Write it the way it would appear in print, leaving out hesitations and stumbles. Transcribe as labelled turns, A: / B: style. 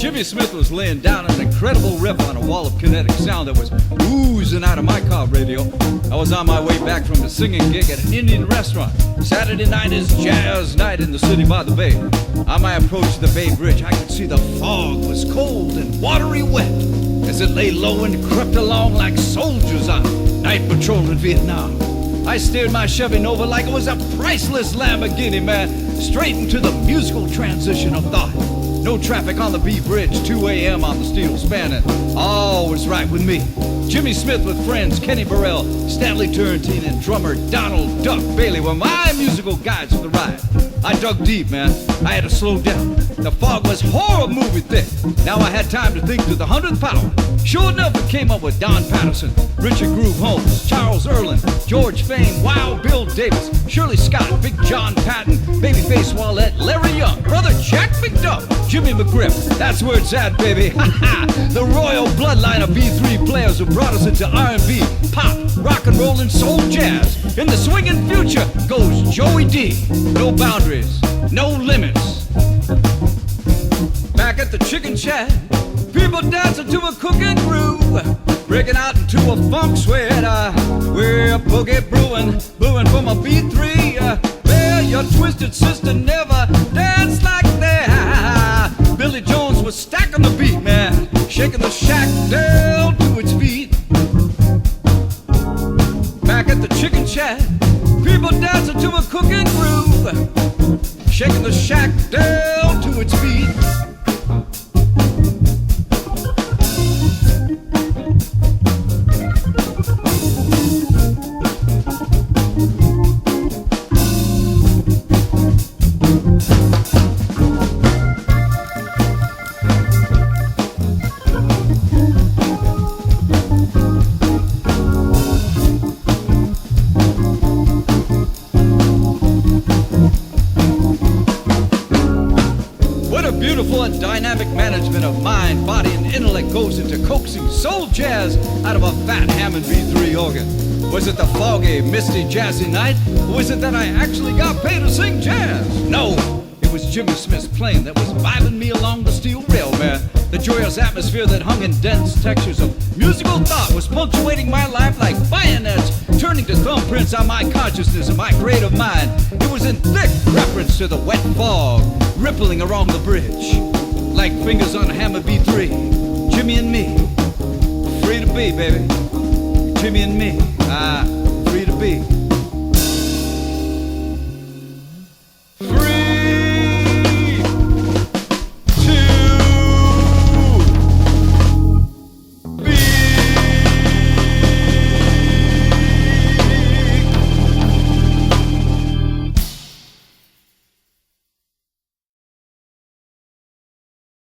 A: Jimmy Smith was laying down an incredible riff on a wall of kinetic sound that was oozing out of my car radio. I was on my way back from a singing gig at an Indian restaurant. Saturday night is jazz night in the city by the bay. On my approach to the Bay Bridge, I could see the fog was cold and watery wet as it lay low and crept along like soldiers on night patrol in Vietnam. I steered my Chevy Nova like it was a priceless Lamborghini, man, straight into the musical transition of thought. No traffic on the B Bridge, 2 a.m. on the steel span, and all was right with me. Jimmy Smith with friends Kenny Burrell, Stanley Turrentine, and drummer Donald Duck Bailey were my musical guides for the ride. I dug deep, man. I had to slow down. The fog was horror movie thick. Now I had time to think to the 100th power. Sure enough, it came up with Don Patterson, Richard Groove Holmes, Charles Erlin, George Fame, Wild Bill Davis, Shirley Scott, Big John Patton, Babyface Wallette, Larry Young, Brother Jack McDuff, Jimmy McGriff. That's where it's at, baby. The royal bloodline of B3 players who brought us into R&B, pop, rock and roll, and soul jazz. In the swinging future goes Joey D. No boundaries, no limits. Back at the Chickn Shack, people dancing to a cooking groove, breaking out into a funk sweat. We're boogie brewing from a B3. Well, your twisted sister never danced like that. Billy Jones was stacking the beat, man, shaking the shack down to its feet. Back at the Chickn Shack, people dancing to a cooking groove, shaking the shack down to its feet. Beautiful and dynamic management of mind, body, and intellect goes into coaxing soul jazz out of a fat Hammond B3 organ. Was it the foggy, misty, jazzy night? Or was it that I actually got paid to sing jazz? No, it was Jimmy Smith's playing that was vibing me along the steel rail, man. The joyous atmosphere that hung in dense textures of musical thought was punctuating my life like bayonets, turning to thumbprints on my consciousness and my creative mind. It was in thick reference to the wet fog rippling along the bridge, like fingers on a hammer B3. Jimmy and me, free to be, baby. Jimmy and me.